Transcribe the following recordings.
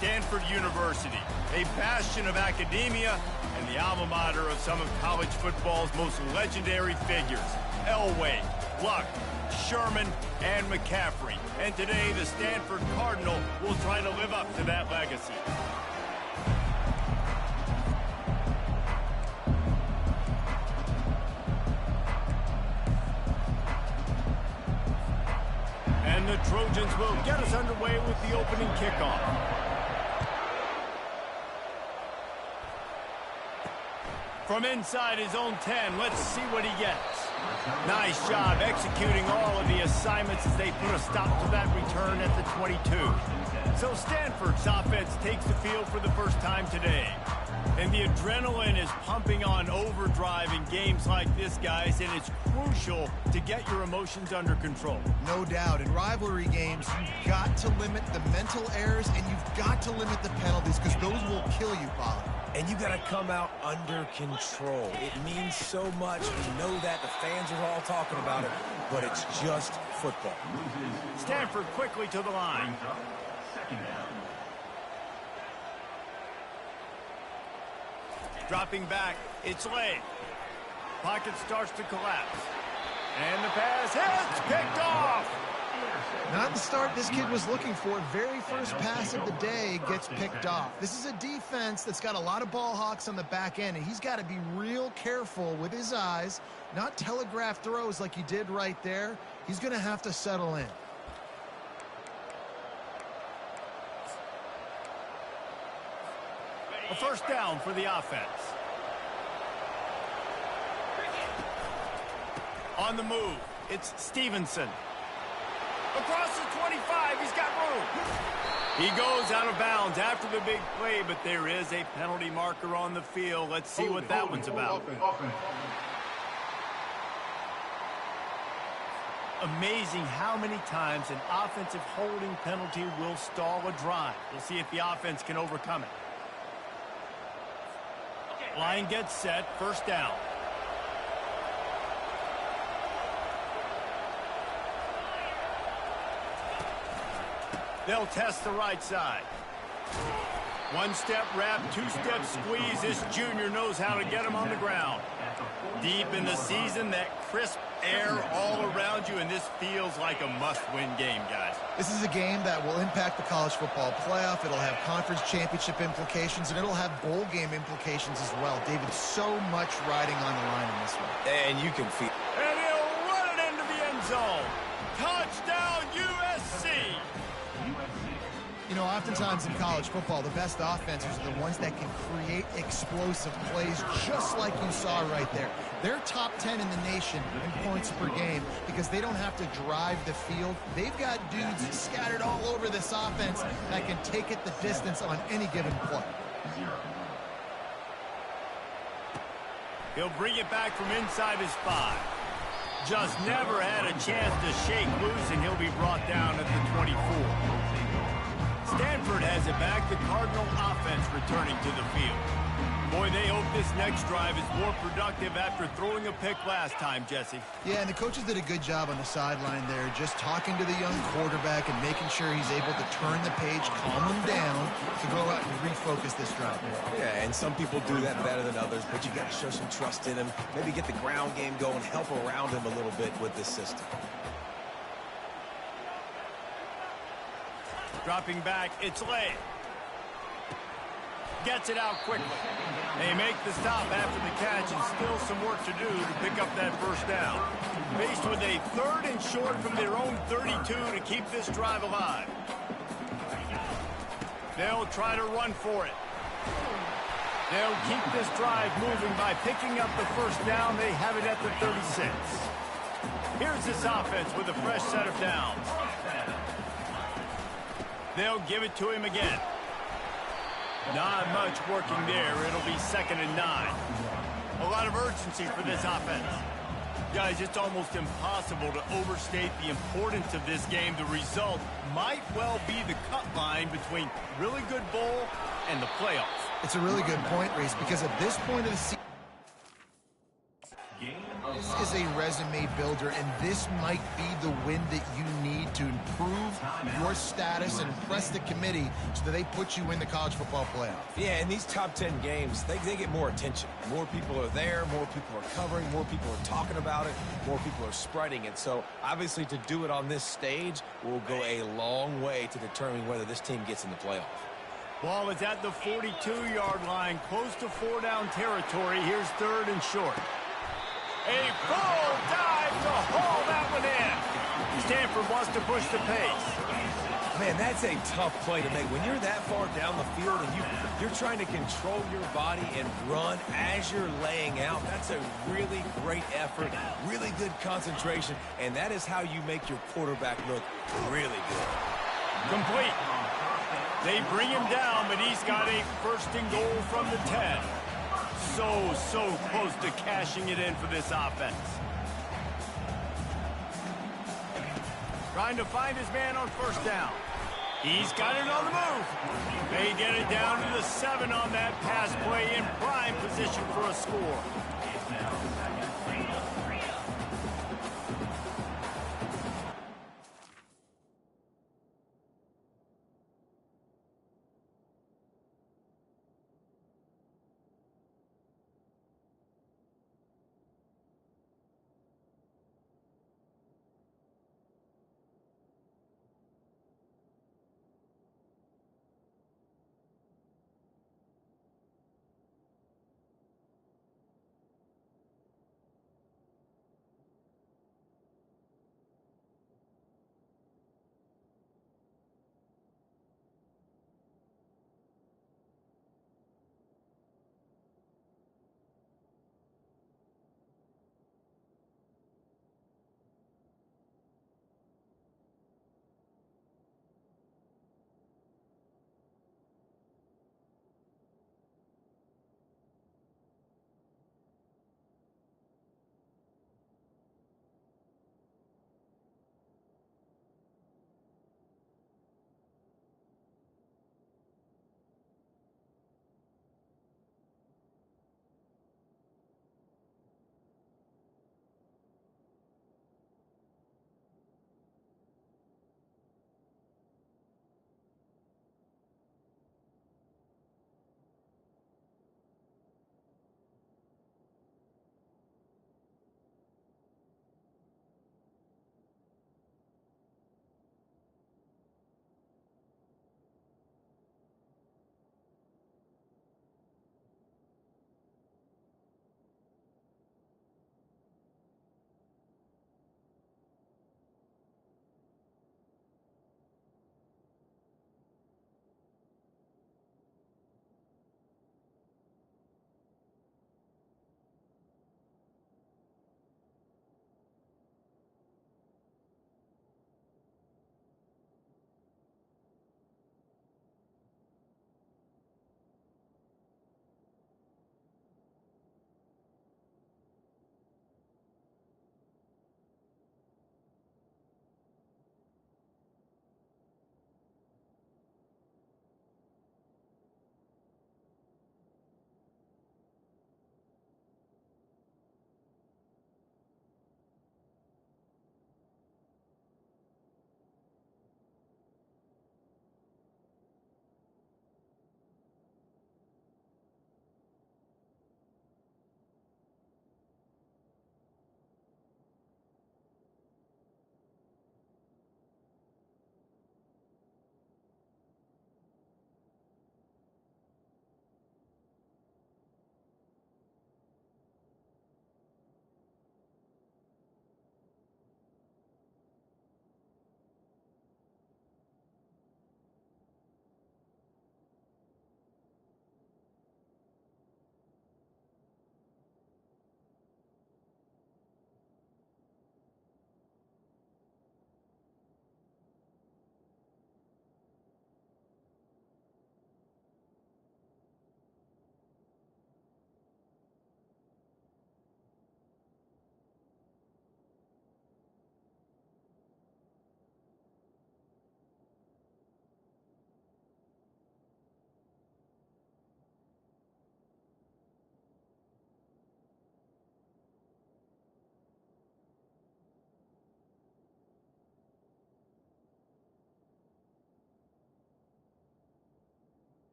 Stanford University, a bastion of academia and the alma mater of some of college football's most legendary figures, Elway, Luck, Sherman, and McCaffrey. And today, the Stanford Cardinal will try to live up to that legacy. And the Trojans will get us underway with the opening kickoff. From inside his own 10, let's see what he gets. Nice job executing all of the assignments as they put a stop to that return at the 22. So Stanford's offense takes the field for the first time today. And the adrenaline is pumping on overdrive in games like this, guys, and it's crucial to get your emotions under control. No doubt. In rivalry games, you've got to limit the mental errors, and you've got to limit the penalties, because those will kill you, Polly. And you got to come out under control. It means so much. We know that. The fans are all talking about it, but it's just football. Stanford quickly to the line. Dropping back, it's late. Pocket starts to collapse. And the pass hits, picked off. Not the start this kid was looking for. Very first pass of the day gets picked off. This is a defense that's got a lot of ball hawks on the back end, and he's got to be real careful with his eyes, not telegraph throws like he did right there. He's going to have to settle in. A first down for the offense. On the move, it's Stevenson. Across the 25, he's got room. He goes out of bounds after the big play, but there is a penalty marker on the field. Let's see what that one's about. Amazing how many times an offensive holding penalty will stall a drive. We'll see if the offense can overcome it. Line gets set, first down. They'll test the right side. One-step wrap, two-step squeeze. This junior knows how to get him on the ground. Deep in the season, that crisp air all around you, and this feels like a must-win game, guys. This is a game that will impact the college football playoff. It'll have conference championship implications, and it'll have bowl game implications as well. David, so much riding on the line in this one. And you can feel. And he'll run it into the end zone. Touchdown, USC! You know, oftentimes in college football, the best offenses are the ones that can create explosive plays, just like you saw right there. They're top 10 in the nation in points per game because they don't have to drive the field. They've got dudes scattered all over this offense that can take it the distance on any given play. He'll bring it back from inside his 5. Just never had a chance to shake loose, and he'll be brought down at the 24. Stanford has it back, the Cardinal offense returning to the field. Boy, they hope this next drive is more productive after throwing a pick last time, Jesse. Yeah, and the coaches did a good job on the sideline there, just talking to the young quarterback and making sure he's able to turn the page, calm him down, to go out and refocus this drive. Yeah, and some people do that better than others, but you got to show some trust in him, maybe get the ground game going, help around him a little bit with this system. Dropping back, it's late. Gets it out quickly. They make the stop after the catch, and still some work to do to pick up that first down. Faced with a 3rd and short from their own 32 to keep this drive alive. They'll try to run for it. They'll keep this drive moving by picking up the first down. They have it at the 36. Here's this offense with a fresh set of downs. They'll give it to him again. Not much working there. It'll be 2nd and 9. A lot of urgency for this offense. Guys, it's almost impossible to overstate the importance of this game. The result might well be the cut line between really good bowl and the playoffs. It's a really good point, Reese, because at this point of the season, This is a resume builder, and this might be the win that you need to improve your status and impress the committee so that they put you in the college football playoff. Yeah, in these top 10 games, they get more attention. More people are there, more people are covering, more people are talking about it, more people are spreading it. So, obviously, to do it on this stage will go a long way to determining whether this team gets in the playoff. Ball is at the 42-yard line, close to 4-down territory. Here's 3rd and short. A full dive to haul that one in. Stanford wants to push the pace. Man, that's a tough play to make. When you're that far down the field and you're trying to control your body and run as you're laying out, that's a really great effort, really good concentration, and that is how you make your quarterback look really good. Complete. They bring him down, but he's got a 1st and goal from the 10. So close to cashing it in for this offense. Trying to find his man on 1st down. He's got it on the move. They get it down to the 7 on that pass play, in prime position for a score.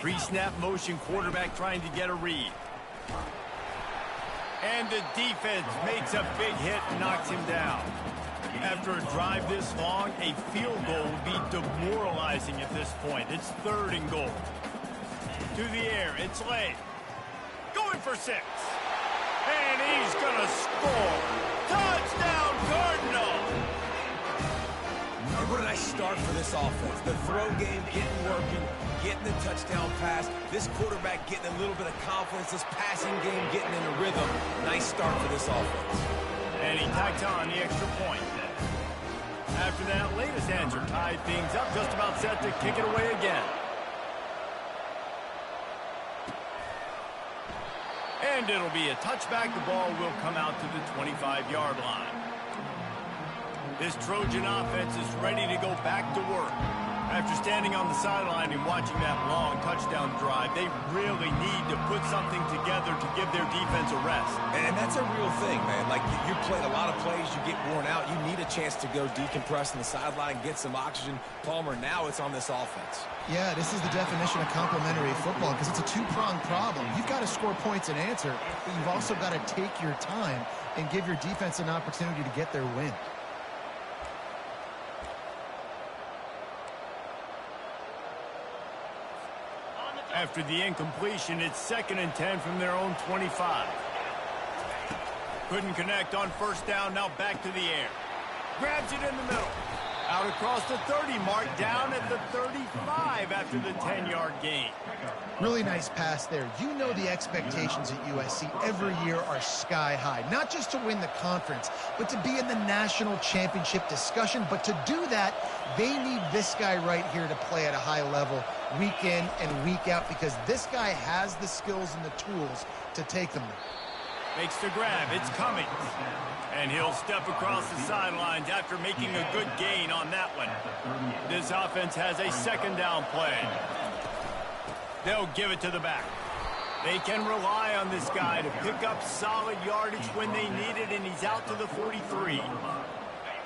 Pre-snap motion quarterback trying to get a read. And the defense makes a big hit and knocks him down. After a drive this long, a field goal would be demoralizing at this point. It's 3rd and goal. To the air, it's Lane. Going for 6. And he's going to score. Touchdown, Cardinal! And what a nice start for this offense. The throw game getting working, getting the touchdown pass. This quarterback getting a little bit of confidence. This passing game getting in a rhythm. Nice start for this offense. And he tacks on the extra point. After that latest answer tied things up, just about set to kick it away again. And it'll be a touchback. The ball will come out to the 25-yard line. This Trojan offense is ready to go back to work. After standing on the sideline and watching that long touchdown drive, they really need to put something together to give their defense a rest. And that's a real thing, man. Like, you played a lot of plays, you get worn out. You need a chance to go decompress on the sideline, get some oxygen. Palmer, now it's on this offense. Yeah, this is the definition of complementary football because it's a two-pronged problem. You've got to score points and answer, but you've also got to take your time and give your defense an opportunity to get their win. After the incompletion, it's 2nd and 10 from their own 25. Couldn't connect on 1st down, now back to the air. Grabs it in the middle. Out across the 30 mark, down at the 35 after the 10-yard gain. Really nice pass there. You know the expectations at USC every year are sky high. Not just to win the conference, but to be in the national championship discussion. But to do that, they need this guy right here to play at a high level week in and week out because this guy has the skills and the tools to take them there. Makes the grab. It's coming. And he'll step across the sidelines after making a good gain on that one. This offense has a 2nd down play. They'll give it to the back. They can rely on this guy to pick up solid yardage when they need it, and he's out to the 43.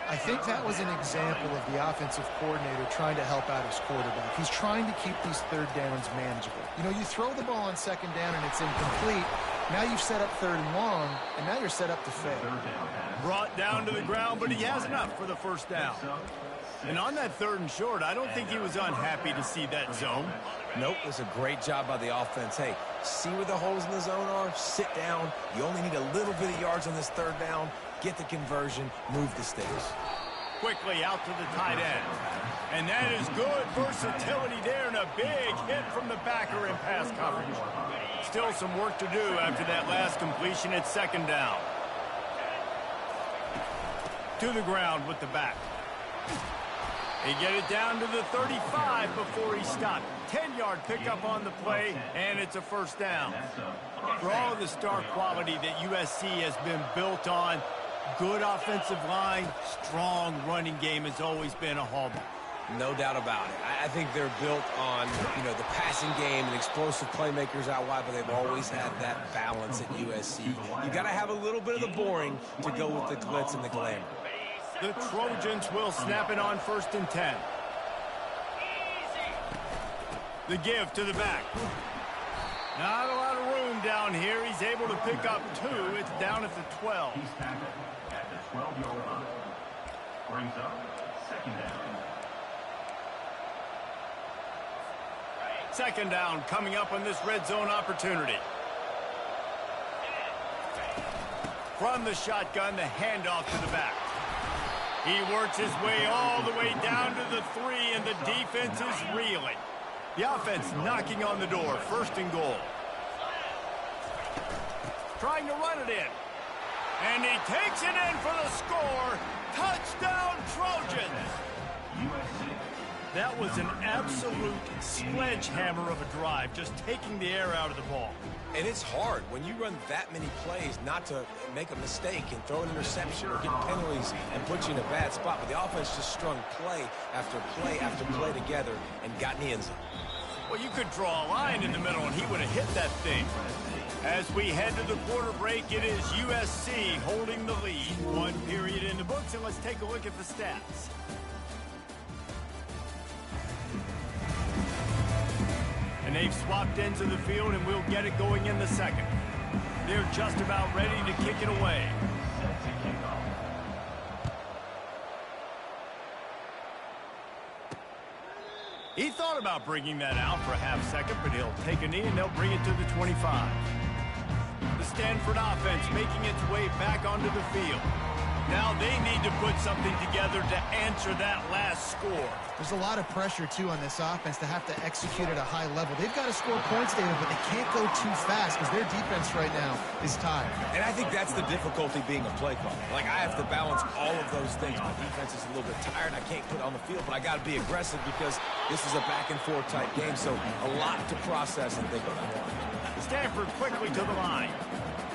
I think that was an example of the offensive coordinator trying to help out his quarterback. He's trying to keep these 3rd downs manageable. You know, you throw the ball on 2nd down and it's incomplete. Now you've set up 3rd and long, and now you're set up to fail. Brought down to the ground, but he has enough for the 1st down. And on that 3rd and short, I don't think he was unhappy to see that zone. Nope, it was a great job by the offense. Hey, see where the holes in the zone are? Sit down. You only need a little bit of yards on this 3rd down. Get the conversion. Move the sticks. Quickly out to the tight end. And that is good versatility there and a big hit from the backer in pass coverage. Still some work to do after that last completion at 2nd down. To the ground with the back. They get it down to the 35 before he stopped. 10-yard pickup on the play, and it's a 1st down. For all of the star quality that USC has been built on, good offensive line, strong running game has always been a hallmark. No doubt about it. I think they're built on, you know, the passing game and explosive playmakers out wide, but they've always had that balance at USC. You got to have a little bit of the boring to go with the glitz and the glamour. The Trojans will snap it on 1st and 10. The give to the back. Not a lot of room down here. He's able to pick up 2. It's down at the 12. He's tackled at the 12-yard line. Brings up 2nd down. 2nd down coming up on this red zone opportunity. From the shotgun, the handoff to the back. He works his way all the way down to the 3, and the defense is reeling. The offense knocking on the door. 1st and goal. Trying to run it in. And he takes it in for the score. Touchdown, Trojans! That was an absolute sledgehammer of a drive, just taking the air out of the ball. And it's hard when you run that many plays not to make a mistake and throw an interception or get penalties and put you in a bad spot. But the offense just strung play after play after play together and got in the end zone. Well, you could draw a line in the middle and he would have hit that thing. As we head to the quarter break, it is USC holding the lead. 1 period in the books, and let's take a look at the stats. And And they've swapped ends of the field, and we'll get it going in the second. They're just about ready to kick it away. He thought about bringing that out for a half second, but he'll take a knee and they'll bring it to the 25. The Stanford offense making its way back onto the field. Now they need to put something together to answer that last score. There's a lot of pressure, too, on this offense to have to execute at a high level. They've got to score points, David, but they can't go too fast because their defense right now is tired. And I think that's the difficulty being a play caller. Like, I have to balance all of those things. My defense is a little bit tired. I can't put it on the field, but I got to be aggressive because this is a back-and-forth type game, so a lot to process and think about. Stanford quickly to the line.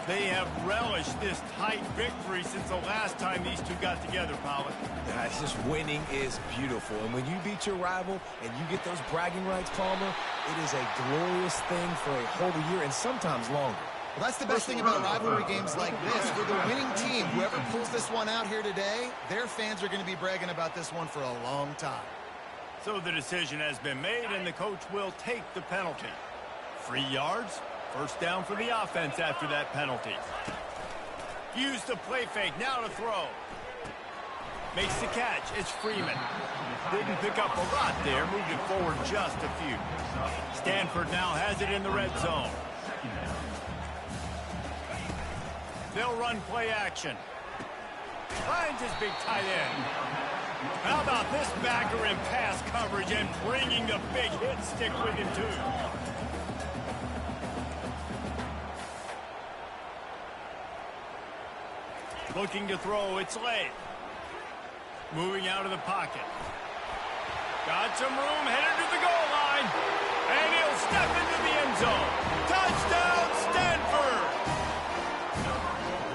They have relished this tight victory since the last time these two got together, Pollock. Yeah, it's just winning is beautiful. And when you beat your rival and you get those bragging rights, Palmer, it is a glorious thing for a whole year and sometimes longer. Well, that's the best thing about rivalry games like this. For the winning team, whoever pulls this one out here today, their fans are going to be bragging about this one for a long time. So the decision has been made, and the coach will take the penalty. 3 yards. First down for the offense after that penalty. Use the play fake, now to throw. Makes the catch, it's Freeman. Didn't pick up a lot there, moved it forward just a few. Stanford now has it in the red zone. They'll run play action. Finds his big tight end. How about this backer in pass coverage and bringing the big hit stick with him too. Looking to throw, it's late. Moving out of the pocket. Got some room, headed to the goal line. And he'll step into the end zone. Touchdown, Stanford!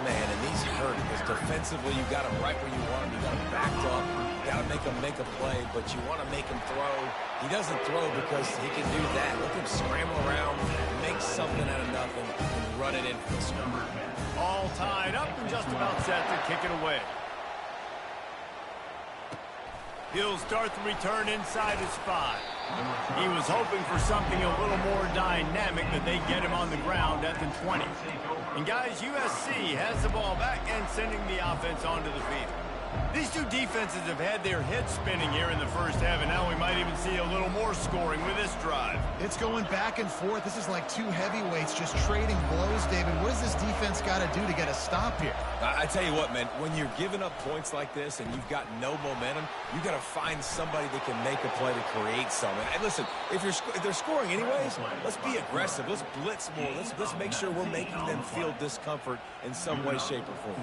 Man, and these hurt because defensively you got him right where you want him. You got him backed up. You got to make him make a play, but you want to make him throw. He doesn't throw because he can do that. Look him scramble around, make something out of nothing, and run it in for the score. All tied up and just about set to kick it away. He'll start the return inside his 5. He was hoping for something a little more dynamic, but they get him on the ground at the 20. And guys, USC has the ball back and sending the offense onto the field. These two defenses have had their heads spinning here in the first half, and now we might even see a little more scoring with this drive. It's going back and forth. This is like two heavyweights just trading blows, David. What does this defense got to do to get a stop here? I tell you what, man, when you're giving up points like this and you've got no momentum, you got to find somebody that can make a play to create something. And listen, if they're scoring anyways, let's be aggressive. Let's blitz more. Let's make sure we're making them feel discomfort in some way, shape, or form.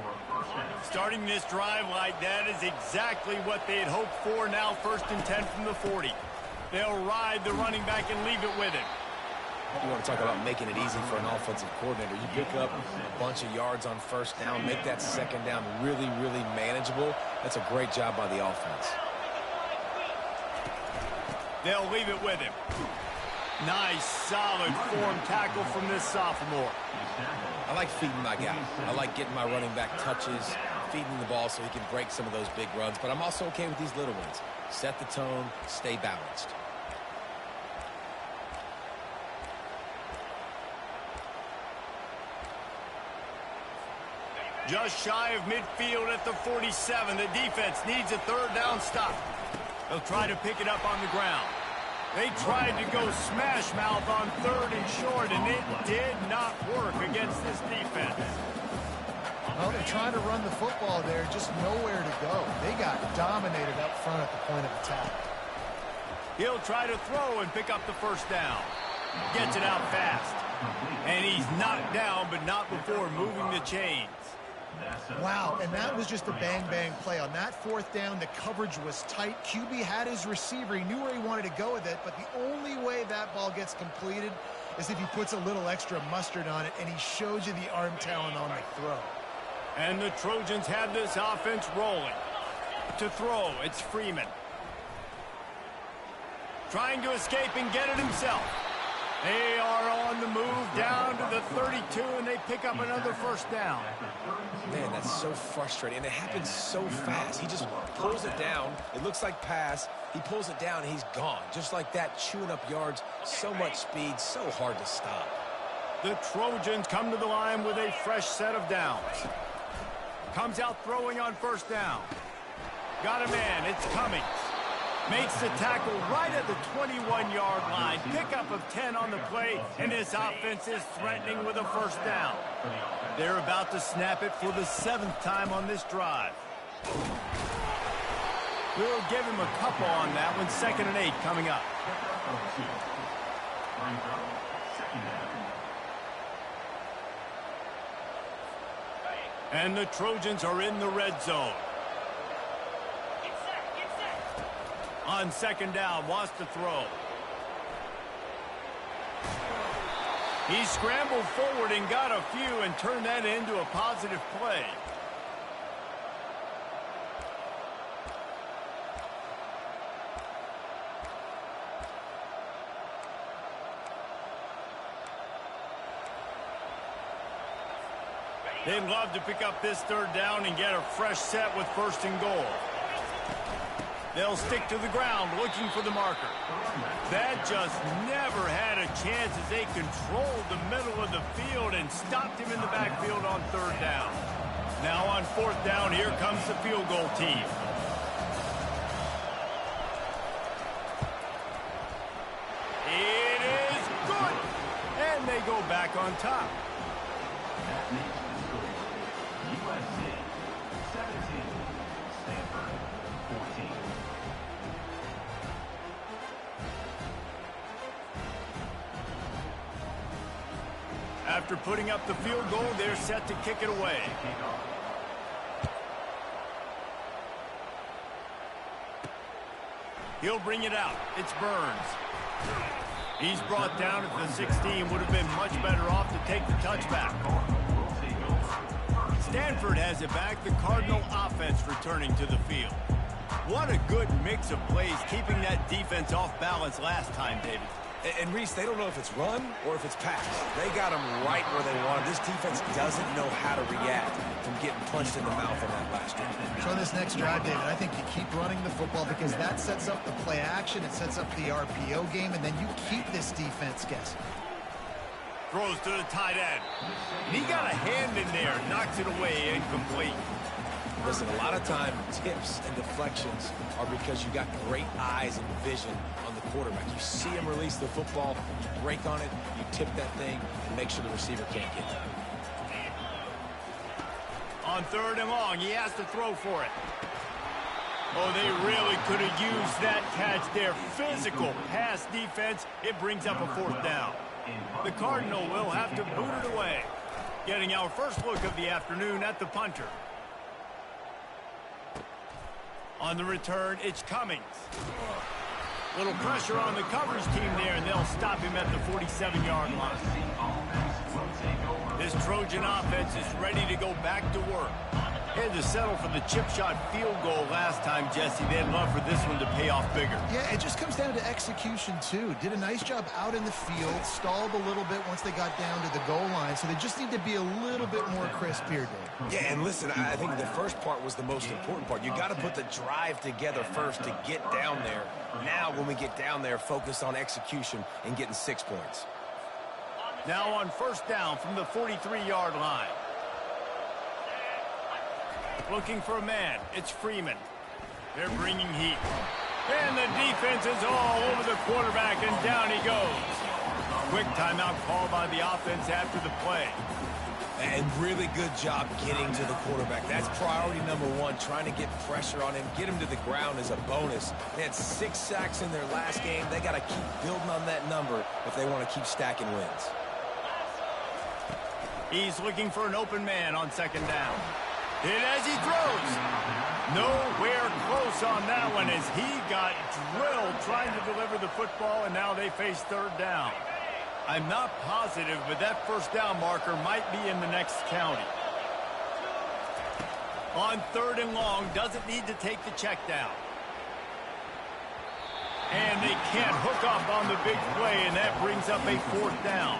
Starting this drive like that is exactly what they had hoped for. Now 1st and 10 from the 40. They'll ride the running back and leave it with him. You want to talk about making it easy for an offensive coordinator. You pick up a bunch of yards on 1st down, make that 2nd down really, really manageable. That's a great job by the offense. They'll leave it with him. Nice, solid form tackle from this sophomore. I like feeding my guy. I like getting my running back touches, feeding the ball so he can break some of those big runs. But I'm also okay with these little ones. Set the tone, stay balanced. Just shy of midfield at the 47. The defense needs a 3rd down stop. They'll try to pick it up on the ground. They tried to go smash mouth on 3rd and short, and it did not work against this defense. Well, they're trying to run the football there, just nowhere to go. They got dominated up front at the point of attack. He'll try to throw and pick up the 1st down. Gets it out fast. And he's knocked down, but not before moving the chains. Wow, and that was just a bang-bang play. On that 4th down, the coverage was tight. QB had his receiver. He knew where he wanted to go with it, but the only way that ball gets completed is if he puts a little extra mustard on it, and he shows you the arm talent on the throw. And the Trojans have this offense rolling. To throw, it's Freeman. Trying to escape and get it himself. They are on the move down to the 32, and they pick up another first down. Man, that's so frustrating, and it happens so fast. He just pulls it down. It looks like pass. He pulls it down, and he's gone. Just like that, chewing up yards. So much speed, so hard to stop. The Trojans come to the line with a fresh set of downs. Comes out throwing on first down. Got a man, it's Cummings. Makes the tackle right at the 21-yard line. Pickup of 10 on the play, and this offense is threatening with a first down. They're about to snap it for the 7th time on this drive. We'll give him a couple on that one. 2nd and 8 coming up. And the Trojans are in the red zone. On 2nd down, wants to throw. He scrambled forward and got a few and turned that into a positive play. They'd love to pick up this 3rd down and get a fresh set with 1st and goal. They'll stick to the ground looking for the marker. That just never had a chance as they controlled the middle of the field and stopped him in the backfield on 3rd down. Now on 4th down, here comes the field goal team. It is good! And they go back on top. USC 17, Stanford 14. After putting up the field goal, they're set to kick it away. He'll bring it out. It's Burns. He's brought down at the 16. Would have been much better off to take the touchback. Stanford has it back. The Cardinal offense returning to the field. What a good mix of plays, keeping that defense off balance last time, David. And Reese, they don't know if it's run or if it's pass. They got them right where they want them. This defense doesn't know how to react from getting punched in the mouth on that last one. So on this next drive, David, I think you keep running the football because that sets up the play action, it sets up the RPO game, and then you keep this defense guessing. Throws to the tight end. And he got a hand in there, knocks it away, incomplete. Listen, a lot of time, tips and deflections are because you got great eyes and vision on the quarterback. You see him release the football, you break on it, you tip that thing, and make sure the receiver can't get it. On 3rd and long, he has to throw for it. Oh, they really could have used that catch there. Physical pass defense. It brings up a 4th down. The Cardinal will have to boot it away. Getting our first look of the afternoon at the punter. On the return, it's Cummings. Little pressure on the coverage team there, and they'll stop him at the 47-yard line. This Trojan offense is ready to go back to work. Had to settle for the chip shot field goal last time, Jesse. They'd love for this one to pay off bigger. Yeah, it just comes down to execution, too. Did a nice job out in the field, stalled a little bit once they got down to the goal line, so they just need to be a little bit more crisp here, Dave. Yeah, and listen, I think the first part was the most important part. You got to put the drive together first to get down there. Now, when we get down there, focus on execution and getting 6 points. Now on 1st down from the 43-yard line. Looking for a man. It's Freeman. They're bringing heat. And the defense is all over the quarterback, and down he goes. Quick timeout called by the offense after the play. And really good job getting to the quarterback. That's priority number 1, trying to get pressure on him. Get him to the ground as a bonus. They had 6 sacks in their last game. They got to keep building on that number if they want to keep stacking wins. He's looking for an open man on 2nd down. And as he throws, nowhere close on that one as he got drilled trying to deliver the football, and now they face 3rd down. I'm not positive, but that 1st down marker might be in the next county. On 3rd and long, doesn't need to take the check down. And they can't hook up on the big play, and that brings up a 4th down.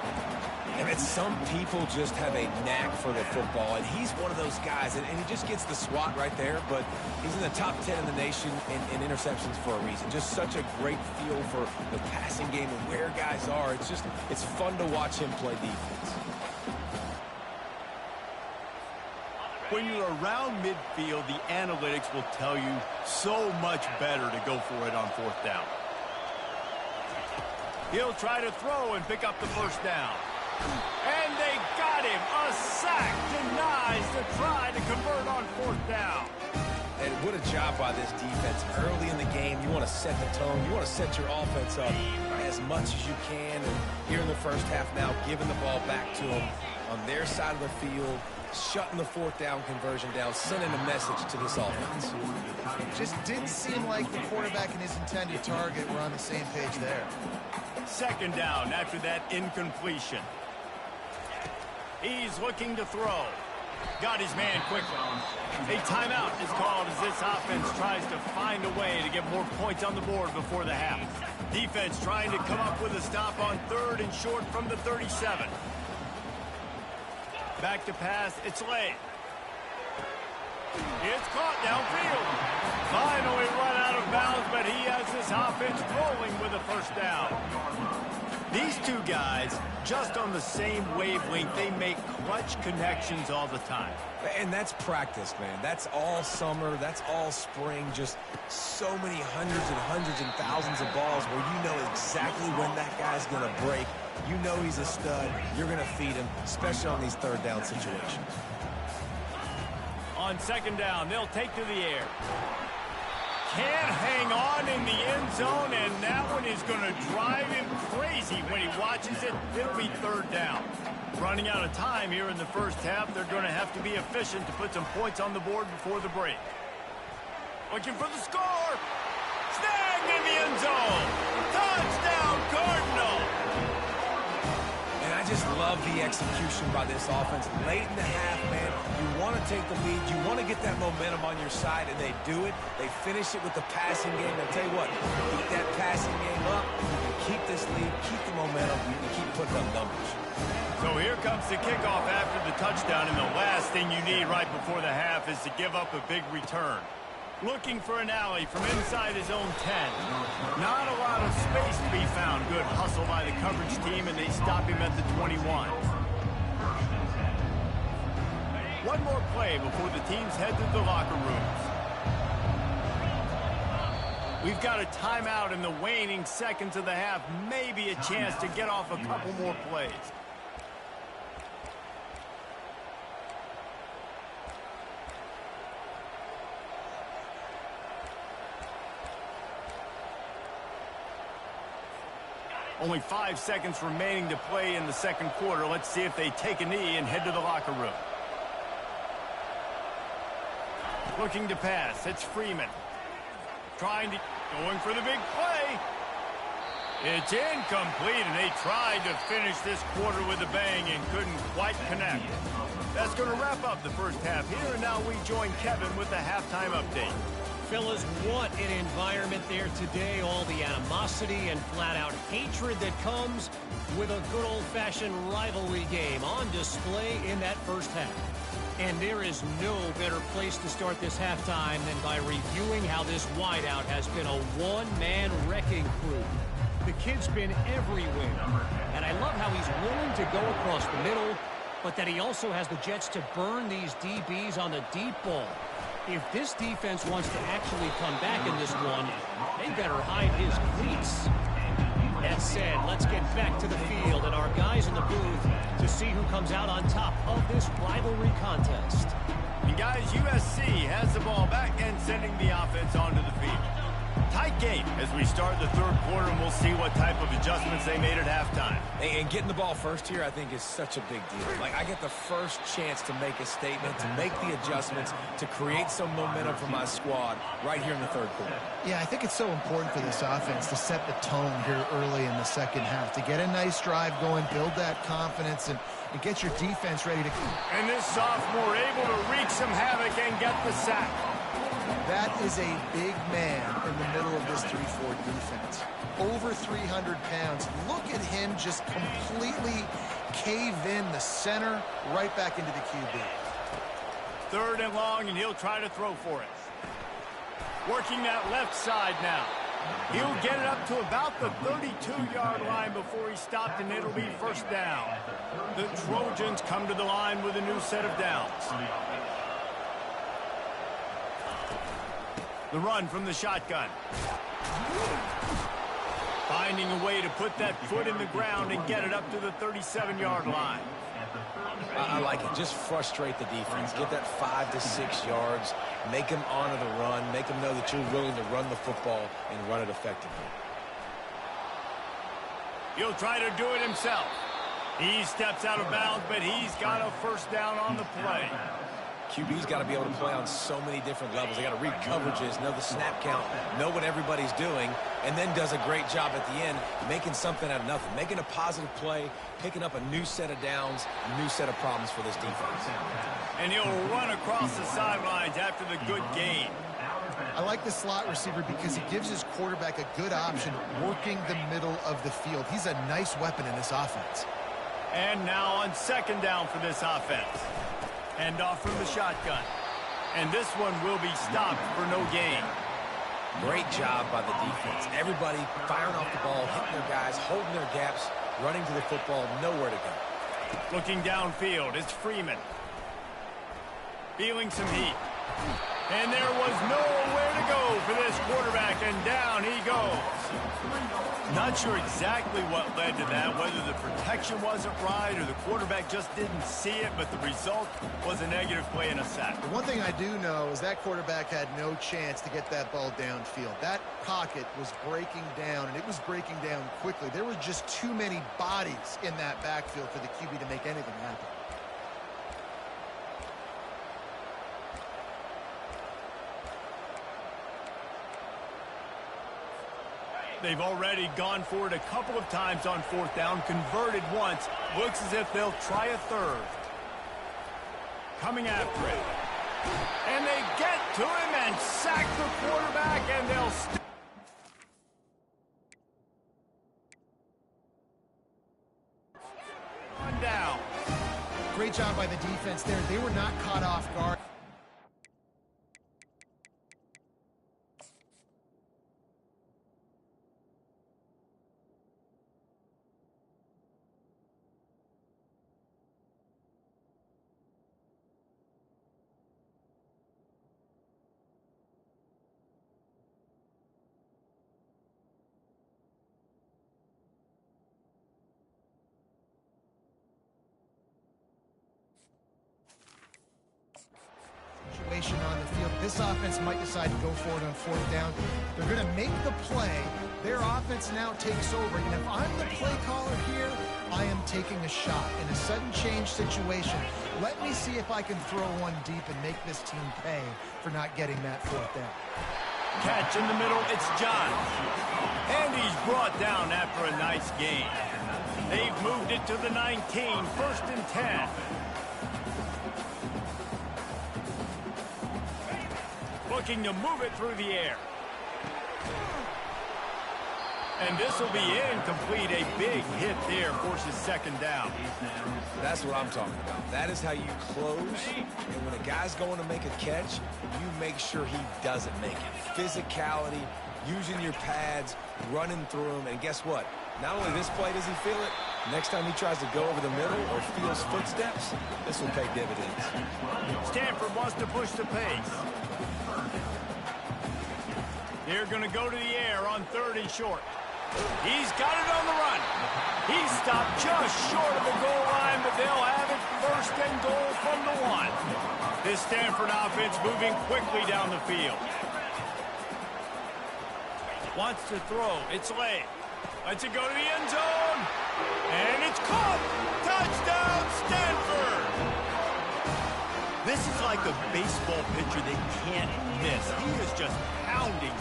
And some people just have a knack for the football, and he's one of those guys, and he just gets the swat right there, but he's in the top 10 in the nation in interceptions for a reason. Just such a great feel for the passing game and where guys are. It's fun to watch him play defense. When you're around midfield, the analytics will tell you so much better to go for it on 4th down. He'll try to throw and pick up the 1st down. And they got him. A sack denies the try to convert on 4th down. And what a job by this defense. Early in the game, you want to set the tone. You want to set your offense up as much as you can. And here in the first half now, giving the ball back to them on their side of the field, shutting the 4th down conversion down, sending a message to this offense. Just didn't seem like the quarterback and his intended target were on the same page there. 2nd down after that incompletion. He's looking to throw. Got his man quickly. A timeout is called as this offense tries to find a way to get more points on the board before the half. Defense trying to come up with a stop on 3rd and short from the 37. Back to pass, it's late. It's caught downfield. Finally run out of bounds, but he has this offense rolling with a 1st down. These two guys, just on the same wavelength, they make clutch connections all the time. And that's practice, man. That's all summer. That's all spring. Just so many hundreds and thousands of balls where you know exactly when that guy's going to break. You know he's a stud. You're going to feed him, especially on these 3rd down situations. On 2nd down, they'll take to the air. Can't hang on in the end zone, and that one is going to drive him crazy when he watches it. It'll be 3rd down. Running out of time here in the first half, they're going to have to be efficient to put some points on the board before the break. Looking for the score. Snagged in the end zone. Touchdown, Cardinal. And I just love the execution by this offense. Late in the half, man, you want to take the lead. You want to get that momentum on your side, and they do it. They finish it with the passing game. I'll tell you what, keep that passing game up. You can keep this lead, keep the momentum, and keep putting up numbers. So here comes the kickoff after the touchdown, and the last thing you need right before the half is to give up a big return. Looking for an alley from inside his own 10. Not a lot of space to be found. Good hustle by the coverage team, and they stop him at the 21. One more play before the teams head to the locker rooms. We've got a timeout in the waning seconds of the half. Maybe a chance to get off a couple more plays. Only 5 seconds remaining to play in the 2nd quarter. Let's see if they take a knee and head to the locker room. Looking to pass. It's Freeman. Going for the big play. It's incomplete, and they tried to finish this quarter with a bang and couldn't quite connect. That's going to wrap up the first half here, and now we join Kevin with the halftime update. Fellas, what an environment there today. All the animosity and flat-out hatred that comes with a good old-fashioned rivalry game on display in that first half. And there is no better place to start this halftime than by reviewing how this wideout has been a one-man wrecking crew. The kid's been everywhere, and I love how he's willing to go across the middle, but that he also has the jets to burn these DBs on the deep ball. If this defense wants to actually come back in this one, they better hide his cleats. That said, let's get back to the field and our guys in the booth to see who comes out on top of this rivalry contest. And guys, USC has the ball back and sending the offense onto the field. Tight game as we start the 3rd quarter, and we'll see what type of adjustments they made at halftime. And getting the ball first here, I think, is such a big deal. Like, I get the first chance to make a statement, to make the adjustments, to create some momentum for my squad right here in the 3rd quarter. Yeah, I think it's so important for this offense to set the tone here early in the 2nd half, to get a nice drive going, build that confidence, and get your defense ready to... And this sophomore able to wreak some havoc and get the sack. That is a big man in the middle of this 3-4 defense. Over 300 pounds. Look at him just completely cave in the center, right back into the QB. 3rd and long, and he'll try to throw for it. Working that left side now. He'll get it up to about the 32-yard line before he stopped, and it'll be 1st down. The Trojans come to the line with a new set of downs. The run from the shotgun. Finding a way to put that foot in the ground and get it up to the 37-yard line. I like it. Just frustrate the defense. Get that 5 to 6 yards. Make them honor the run. Make them know that you're willing to run the football and run it effectively. He'll try to do it himself. He steps out of bounds, but he's got a 1st down on the play. QB's got to be able to play on so many different levels. They got to read coverages, know the snap count, know what everybody's doing, and then does a great job at the end making something out of nothing, making a positive play, picking up a new set of downs, a new set of problems for this defense. And he'll run across the sidelines after the good gain. I like the slot receiver because he gives his quarterback a good option working the middle of the field. He's a nice weapon in this offense. And now on 2nd down for this offense. Hand off from the shotgun. And this one will be stopped for no gain. Great job by the defense. Everybody firing off the ball, hitting their guys, holding their gaps, running to the football, nowhere to go. Looking downfield, it's Freeman. Feeling some heat. And there was nowhere to go for this quarterback, and down he goes. Not sure exactly what led to that, whether the protection wasn't right or the quarterback just didn't see it, but the result was a negative play and a sack. The one thing I do know is that quarterback had no chance to get that ball downfield. That pocket was breaking down, and it was breaking down quickly. There were just too many bodies in that backfield for the QB to make anything happen. They've already gone for it a couple of times on 4th down, converted once. Looks as if they'll try a 3rd. Coming after it. And they get to him and sack the quarterback, and they'll on down. Great job by the defense there. They were not caught off guard. On the field. This offense might decide to go for it on 4th down. They're going to make the play. Their offense now takes over. And if I'm the play caller here, I am taking a shot in a sudden change situation. Let me see if I can throw one deep and make this team pay for not getting that 4th down. Catch in the middle, it's John. And he's brought down after a nice gain. They've moved it to the 19, 1st and 10. Looking to move it through the air. And this will be incomplete. A big hit there forces 2nd down. That's what I'm talking about. That is how you close. And when a guy's going to make a catch, you make sure he doesn't make it. Physicality, using your pads, running through them. And guess what? Not only this play does he feel it, next time he tries to go over the middle or feels footsteps, this will pay dividends. Stanford wants to push the pace. They're going to go to the air on 3rd and short. He's got it on the run. He's stopped just short of the goal line, but they'll have it 1st and goal from the 1. This Stanford offense moving quickly down the field. Wants to throw. It's late. Lets it go to the end zone. And it's caught. Touchdown, Stanford. This is like a baseball pitcher they can't miss. He is just pounding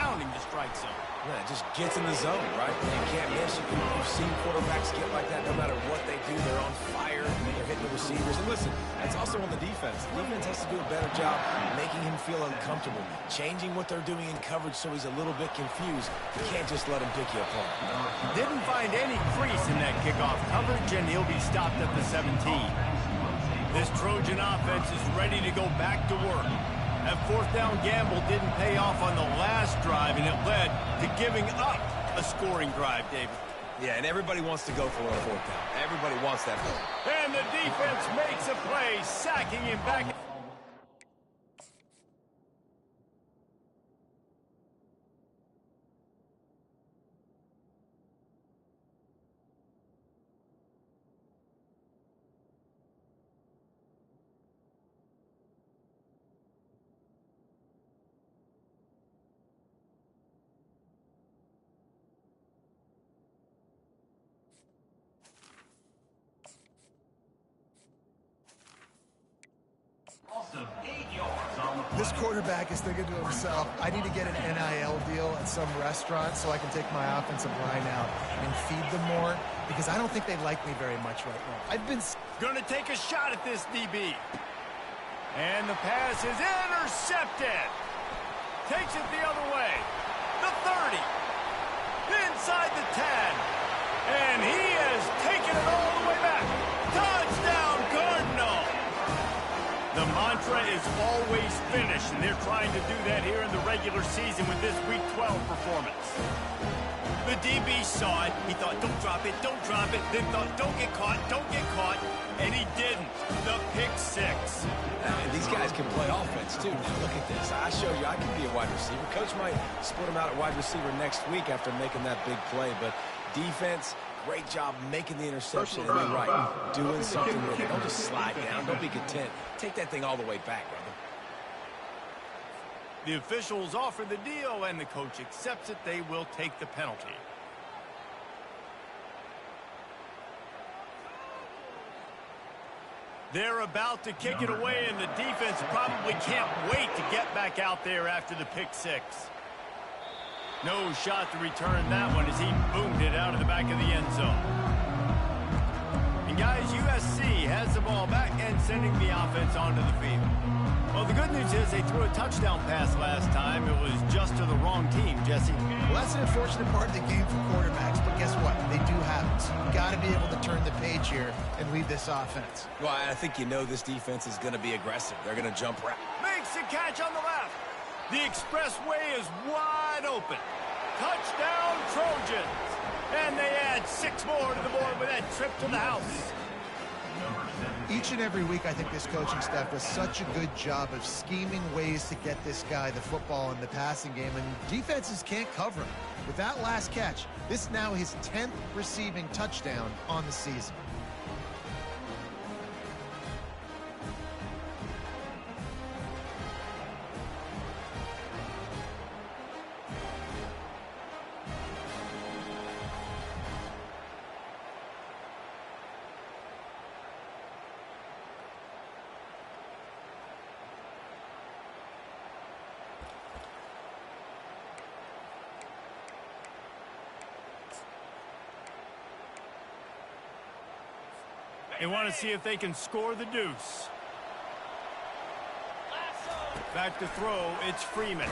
pounding the strike zone. Yeah, it just gets in the zone, right? You can't miss. You've seen quarterbacks get like that no matter what they do. They're on fire. They're hitting the receivers. And listen, that's also on the defense. The defense has to do a better job making him feel uncomfortable, changing what they're doing in coverage so he's a little bit confused. You can't just let him pick you apart. Didn't find any crease in that kickoff coverage, and he'll be stopped at the 17. This Trojan offense is ready to go back to work. That fourth down gamble didn't pay off on the last drive, and it led to giving up a scoring drive, David. Yeah, and everybody wants to go for a fourth down. Everybody wants that play. And the defense makes a play, sacking him back. This quarterback is thinking to himself, I need to get an NIL deal at some restaurant so I can take my offensive line out and feed them more, because I don't think they like me very much right now. I've been Gonna take a shot at this DB. And the pass is intercepted. Takes it the other way. The 30. Inside the 10. And he has taken it all the way back. Touchdown, Cardinal. The mantra is always finish, and they're trying to do that here in the regular season with this Week 12 performance. The DB saw it. He thought, don't drop it, don't drop it. Then thought, don't get caught, and he didn't. The pick six. And these guys can play offense, too. Now, look at this. I showed you I can be a wide receiver. Coach might split him out at wide receiver next week after making that big play, but defense, great job making the interception. And you're right, doing something with it. Don't just slide down. Don't be content. Take that thing all the way back, brother. The officials offer the deal, and the coach accepts it. They will take the penalty. They're about to kick it away, and the defense probably can't wait to get back out there after the pick six. No shot to return that one as he boomed it out of the back of the end zone. And guys, USC has the ball back and sending the offense onto the field. Well, the good news is they threw a touchdown pass last time. It was just to the wrong team, Jesse. Well, that's an unfortunate part of the game for quarterbacks, but guess what? They do have it. So you've got to be able to turn the page here and lead this offense. Well, I think you know this defense is going to be aggressive. They're going to jump right. Makes the catch on the left. The expressway is wide open. Touchdown, Trojans. And they add 6 more to the board with that trip to the house. Each and every week, I think this coaching staff does such a good job of scheming ways to get this guy the football in the passing game, and defenses can't cover him. With that last catch, this is now his 10th receiving touchdown on the season. They want to see if they can score the deuce. Back to throw, it's Freeman.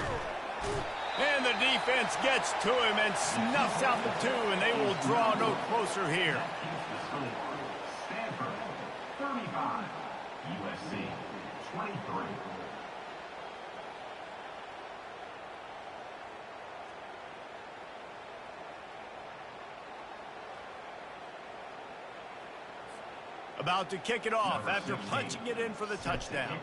And the defense gets to him and snuffs out the 2, and they will draw no closer here. Stanford, 35. USC, 23. About to kick it off after punching it in for the touchdown.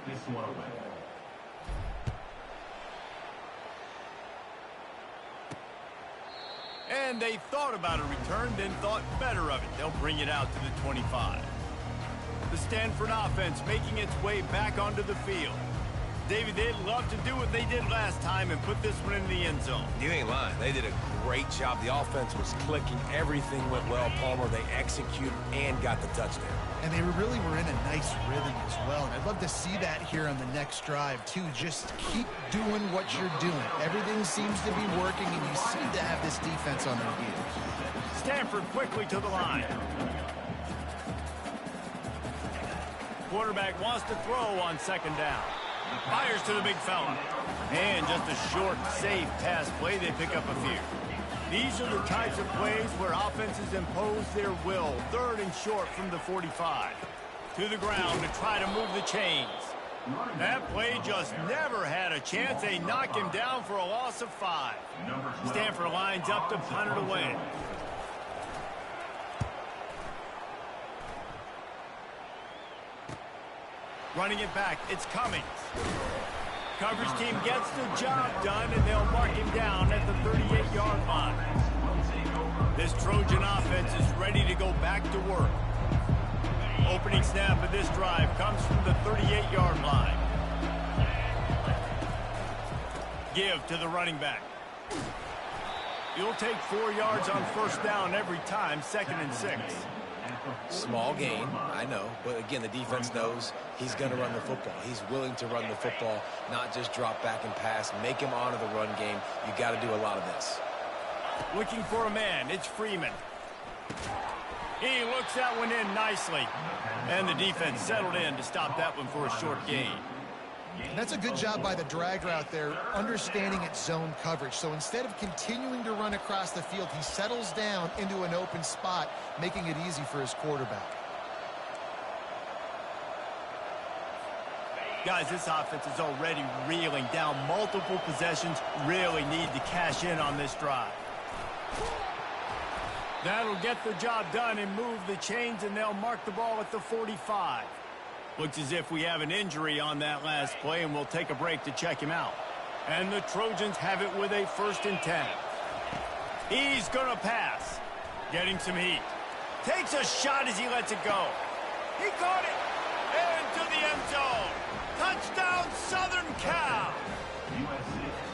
And they thought about a return, then thought better of it. They'll bring it out to the 25. The Stanford offense making its way back onto the field. David, they'd love to do what they did last time and put this one in the end zone. You ain't lying. They did a great job. The offense was clicking. Everything went well. Palmer, they executed and got the touchdown. And they really were in a nice rhythm as well. And I'd love to see that here on the next drive, too. Just keep doing what you're doing. Everything seems to be working, and you seem to have this defense on their heels. Stanford quickly to the line. Quarterback wants to throw on second down. Fires to the big fella. And just a short, safe pass play. They pick up a few. These are the types of plays where offenses impose their will. Third and short from the 45. To the ground to try to move the chains. That play just never had a chance. They knock him down for a loss of 5. Stanford lines up to punt it away. Running it back, it's Cummings. Coverage team gets the job done, and they'll mark him down at the 38-yard line. This Trojan offense is ready to go back to work. Opening snap of this drive comes from the 38-yard line. Give to the running back. You'll take 4 yards on first down every time, 2nd and 6. Small gain, I know, but again, the defense knows he's going to run the football. He's willing to run the football, not just drop back and pass, make him honor the run game. You got to do a lot of this. Looking for a man, it's Freeman. He looks that one in nicely. And the defense settled in to stop that one for a short gain. That's a good job by the drag route there, understanding its zone coverage. So instead of continuing to run across the field, he settles down into an open spot, making it easy for his quarterback. Guys, this offense is already reeling down multiple possessions. Really need to cash in on this drive. That'll get the job done and move the chains, and they'll mark the ball at the 45. Looks as if we have an injury on that last play, and we'll take a break to check him out. And the Trojans have it with a 1st and 10. He's going to pass. Getting some heat. Takes a shot as he lets it go. He caught it. Into the end zone. Touchdown, Southern Cal.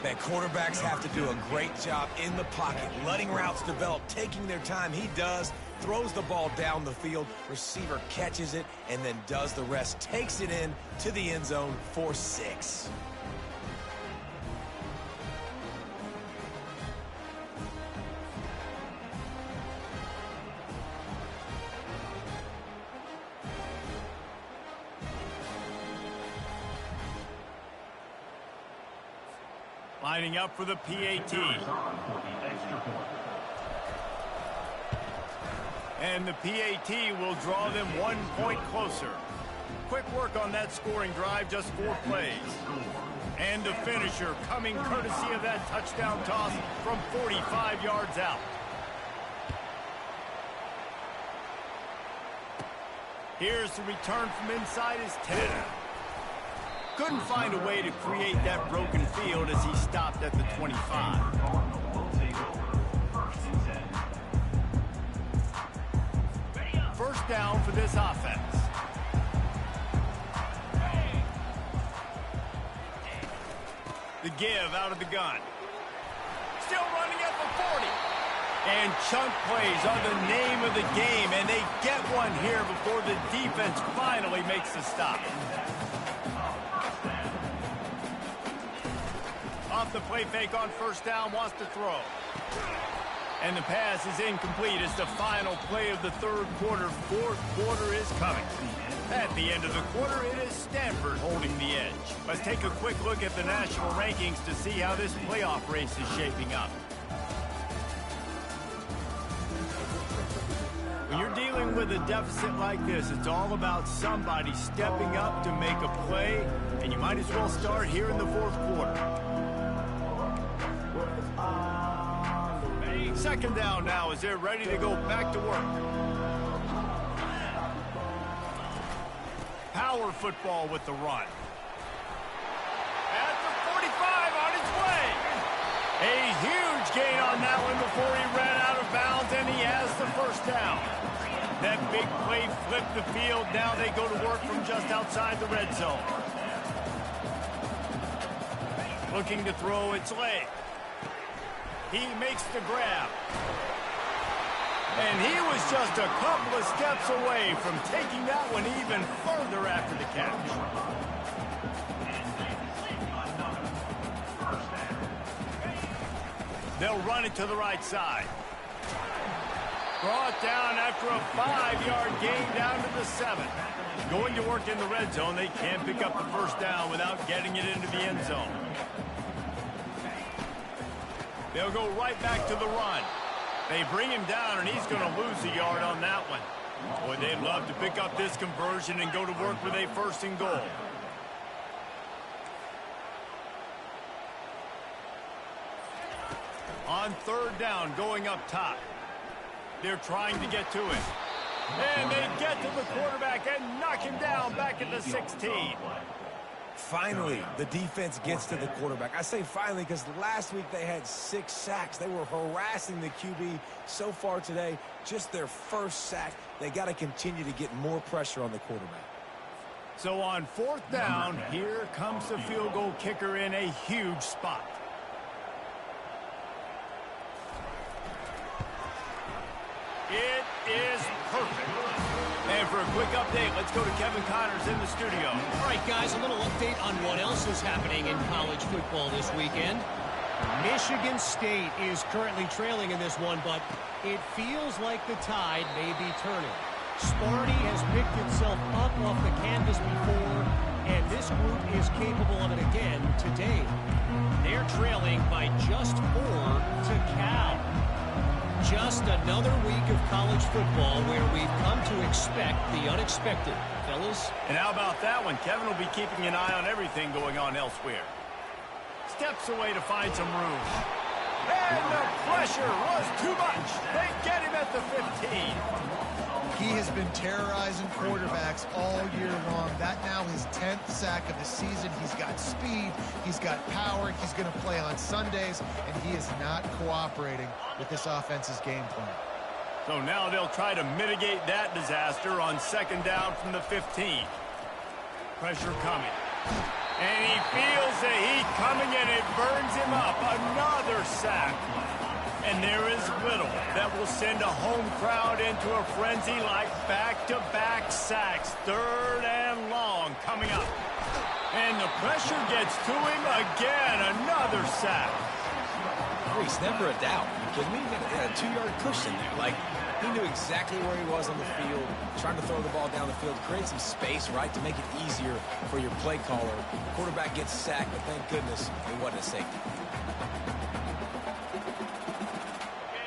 Man, quarterbacks have to do a great job in the pocket, letting routes develop, taking their time. He does. Throws the ball down the field, receiver catches it, and then does the rest. Takes it in to the end zone for 6. Lining up for the PAT. And the PAT will draw them 1 point closer. Quick work on that scoring drive, just 4 plays. And the finisher coming courtesy of that touchdown toss from 45 yards out. Here's the return from inside his 10. Couldn't find a way to create that broken field as he stopped at the 25. First down for this offense. The give out of the gun. Still running at the 40. And chunk plays are the name of the game, and they get one here before the defense finally makes the stop. Off the play fake on first down, wants to throw. And the pass is incomplete as the final play of the 3rd quarter. 4th quarter is coming. At the end of the quarter, it is Stanford holding the edge. Let's take a quick look at the national rankings to see how this playoff race is shaping up. When you're dealing with a deficit like this, it's all about somebody stepping up to make a play, and you might as well start here in the 4th quarter. 2nd down now as they're ready to go back to work. Power football with the run. At the 45 on its way. A huge gain on that one before he ran out of bounds, and he has the first down. That big play flipped the field. Now they go to work from just outside the red zone. Looking to throw its leg. He makes the grab. And he was just a couple of steps away from taking that one even further after the catch. They'll run it to the right side. Brought down after a 5-yard gain down to the 7. Going to work in the red zone. They can't pick up the first down without getting it into the end zone. They'll go right back to the run. They bring him down, and he's going to lose a yard on that one. Boy, they'd love to pick up this conversion and go to work with a 1st and goal. On 3rd down, going up top. They're trying to get to it. And they get to the quarterback and knock him down back at the 16. Finally, the defense gets to the quarterback. I say finally because last week they had 6 sacks. They were harassing the QB so far today. Just their first sack. They got to continue to get more pressure on the quarterback. So on 4th down, here comes the field goal kicker in a huge spot. It is perfect. And for a quick update, let's go to Kevin Connors in the studio. All right, guys, a little update on what else is happening in college football this weekend. Michigan State is currently trailing in this one, but it feels like the tide may be turning. Sparty has picked itself up off the canvas before, and this group is capable of it again today. They're trailing by just 4 to Cal. Just another week of college football where we've come to expect the unexpected, fellas. And how about that one? Kevin will be keeping an eye on everything going on elsewhere. Steps away to find some room. And the pressure was too much. They get him at the 15. He has been terrorizing quarterbacks all year long. That now his 10th sack of the season. He's got speed. He's got power. He's going to play on Sundays, and he is not cooperating with this offense's game plan. So now they'll try to mitigate that disaster on 2nd down from the 15. Pressure coming. And he feels the heat coming, and it burns him up. Another sack. And there is little that will send a home crowd into a frenzy like back-to-back sacks. 3rd and long coming up. And the pressure gets to him again. Another sack. Reese, never a doubt. You kidding me? He got a 2-yard cushion there. Like, he knew exactly where he was on the field, trying to throw the ball down the field, create some space, right, to make it easier for your play caller. Quarterback gets sacked, but thank goodness it wasn't a safety.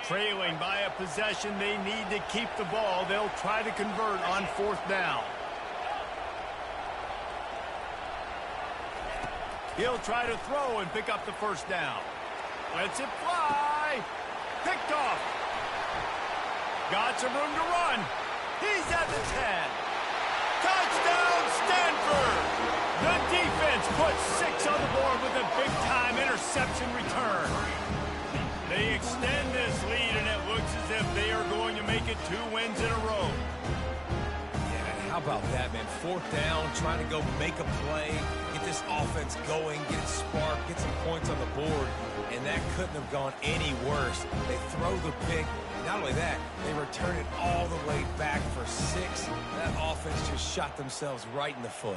Trailing by a possession, they need to keep the ball. They'll try to convert on 4th down. He'll try to throw and pick up the 1st down. Lets it fly. Picked off. Got some room to run. He's at the 10. Touchdown, Stanford! The defense puts 6 on the board with a big-time interception return. They extend this lead, and it looks as if they are going to make it 2 wins in a row. Yeah, how about that, man? 4th down, trying to go make a play, get this offense going, get it sparked, get some points on the board, and that couldn't have gone any worse. They throw the pick. Not only that, they return it all the way back for 6. That offense just shot themselves right in the foot.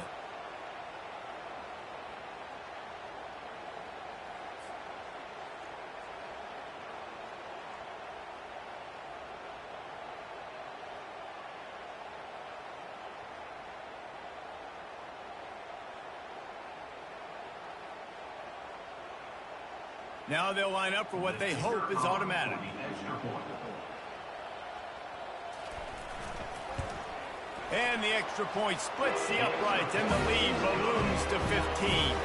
Now they'll line up for what they hope is automatic. And the extra point splits the uprights, and the lead balloons to 15.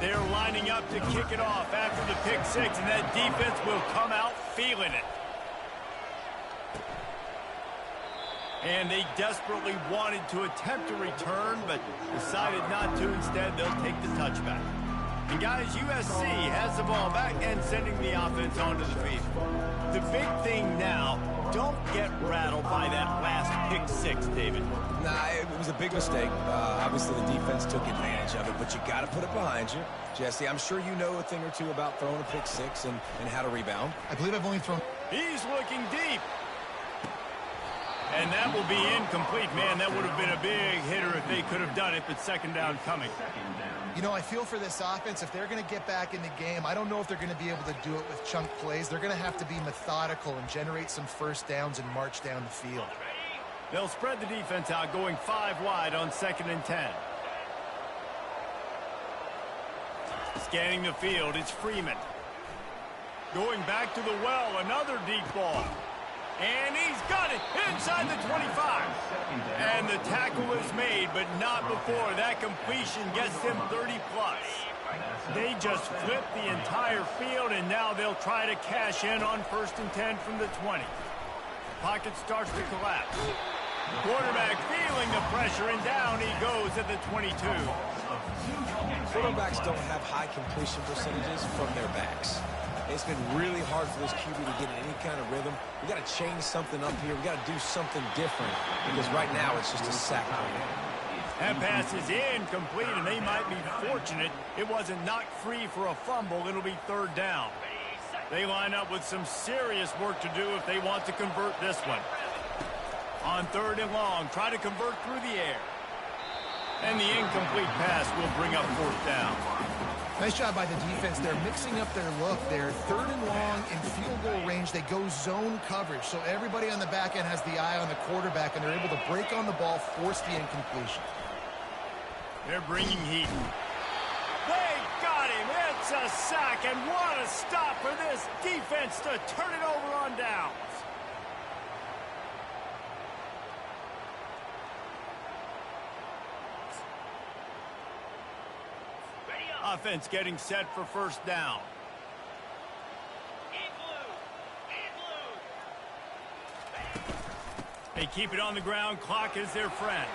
They're lining up to kick it off after the pick 6, and that defense will come out feeling it. And they desperately wanted to attempt a return, but decided not to. Instead, they'll take the touchback. And guys, USC has the ball back and sending the offense onto the field. The big thing now, don't get rattled by that last pick six, David. Nah, it was a big mistake. Obviously, the defense took advantage of it, but you got to put it behind you. Jesse, I'm sure you know a thing or two about throwing a pick six and how to rebound. I believe I've only thrown... He's looking deep. And that will be incomplete. Man, that would have been a big hitter if they could have done it, but second down coming. You know, I feel for this offense, if they're going to get back in the game, I don't know if they're going to be able to do it with chunk plays. They're going to have to be methodical and generate some first downs and march down the field. They'll spread the defense out, going 5 wide on 2nd and 10. Scanning the field, it's Freeman. Going back to the well, another deep ball. And he's got it inside the 25. And the tackle is made, but not before. That completion gets him 30-plus. They just flipped the entire field, and now they'll try to cash in on 1st and 10 from the 20. Pocket starts to collapse. Quarterback feeling the pressure, and down he goes at the 22. Quarterbacks don't have high completion percentages from their backs. It's been really hard for this QB to get in any kind of rhythm. We got to change something up here. We got to do something different because right now it's just a sack play. That pass is incomplete, and they might be fortunate it wasn't knocked free for a fumble. It'll be 3rd down. They line up with some serious work to do if they want to convert this one. On 3rd and long, try to convert through the air. And the incomplete pass will bring up 4th down. Nice job by the defense. They're mixing up their look. They're 3rd and long in field goal range. They go zone coverage. So everybody on the back end has the eye on the quarterback, and they're able to break on the ball, force the incompletion. They're bringing heat. They got him. It's a sack, and what a stop for this defense to turn it over on downs. Offense getting set for 1st down. They keep it on the ground. Clock is their friend.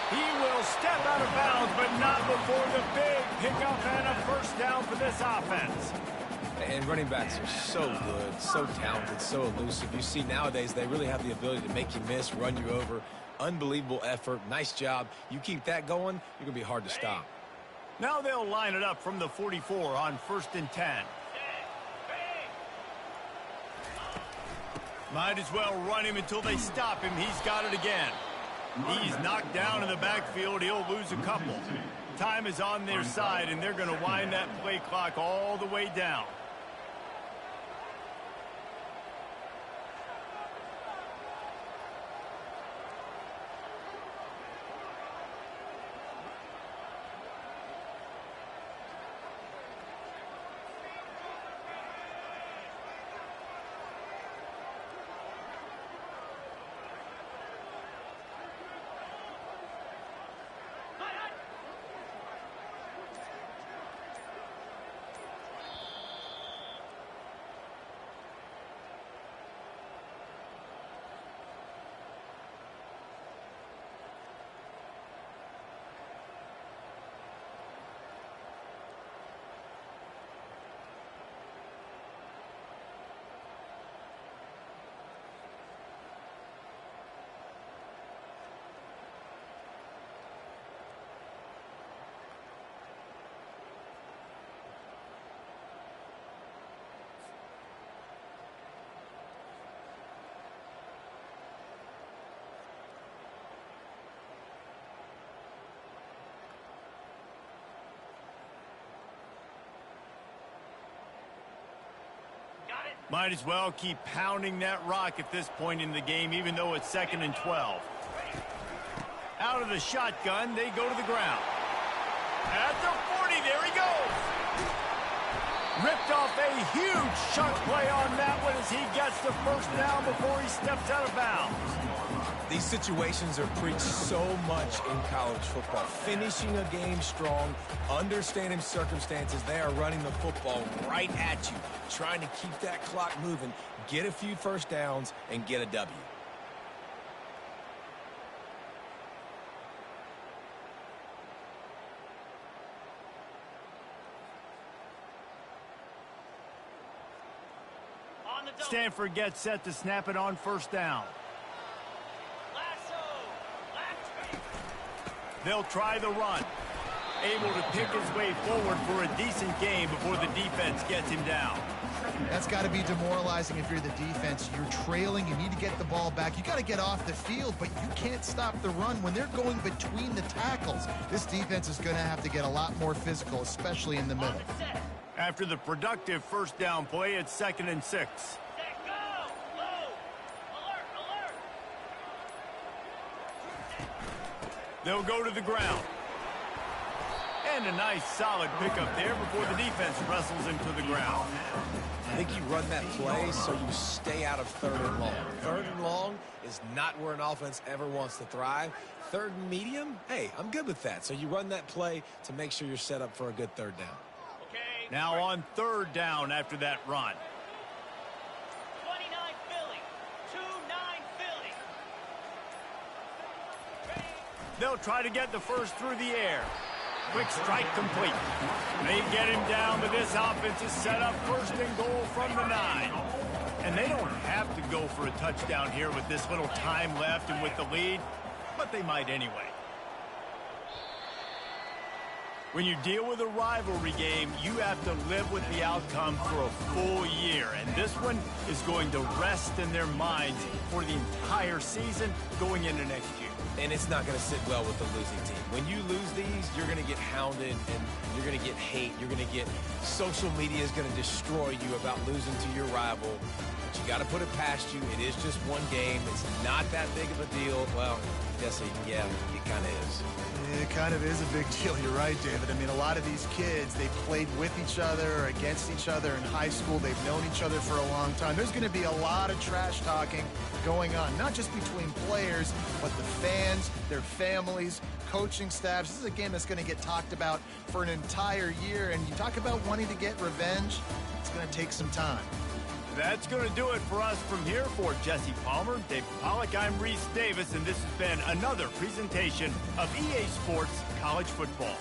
He will step out of bounds, but not before the big pickup and a 1st down for this offense. And running backs are so good, so talented, so elusive. You see nowadays they really have the ability to make you miss, run you over. Unbelievable effort. Nice job. You keep that going, you're going to be hard to stop. Now they'll line it up from the 44 on 1st and 10. Might as well run him until they stop him. He's got it again. He's knocked down in the backfield. He'll lose a couple. Time is on their side, and they're going to wind that play clock all the way down. Might as well keep pounding that rock at this point in the game, even though it's 2nd and 12. Out of the shotgun, they go to the ground. At the 40, there he goes. Ripped off a huge chunk play on that one as he gets the 1st down before he steps out of bounds. These situations are preached so much in college football. Finishing a game strong, understanding circumstances. They are running the football right at you, trying to keep that clock moving, get a few 1st downs, and get a W. Stanford gets set to snap it on first down. They'll try the run. Able to pick his way forward for a decent gain before the defense gets him down. That's got to be demoralizing if you're the defense. You're trailing. You need to get the ball back. You got to get off the field, but you can't stop the run when they're going between the tackles. This defense is going to have to get a lot more physical, especially in the middle. After the productive first down play, it's 2nd and 6. They'll go to the ground. And a nice solid pickup there before the defense wrestles him to the ground. I think you run that play so you stay out of 3rd and long. 3rd and long is not where an offense ever wants to thrive. 3rd and medium, hey, I'm good with that. So you run that play to make sure you're set up for a good 3rd down. Now on 3rd down after that run. 29 Philly. 2-9 Philly. They'll try to get the first through the air. Quick strike complete. They get him down, but this offense is set up 1st and goal from the 9. And they don't have to go for a touchdown here with this little time left and with the lead, but they might anyway. When you deal with a rivalry game, you have to live with the outcome for a full year. And this one is going to rest in their minds for the entire season going into next year. And it's not going to sit well with the losing team. When you lose these, you're going to get hounded and you're going to get hate. You're going to get social media is going to destroy you about losing to your rival. But you got to put it past you. It is just one game. It's not that big of a deal. Well, I guess, yeah, it kind of is. It kind of is a big deal. You're right, David. I mean, a lot of these kids, they played with each other or against each other in high school. They've known each other for a long time. There's going to be a lot of trash talking going on, not just between players, but the fans, their families, coaching staffs. This is a game that's going to get talked about for an entire year. And you talk about wanting to get revenge, it's going to take some time. That's going to do it for us from here. For Jesse Palmer, Dave Pollack, I'm Reese Davis, and this has been another presentation of EA Sports College Football.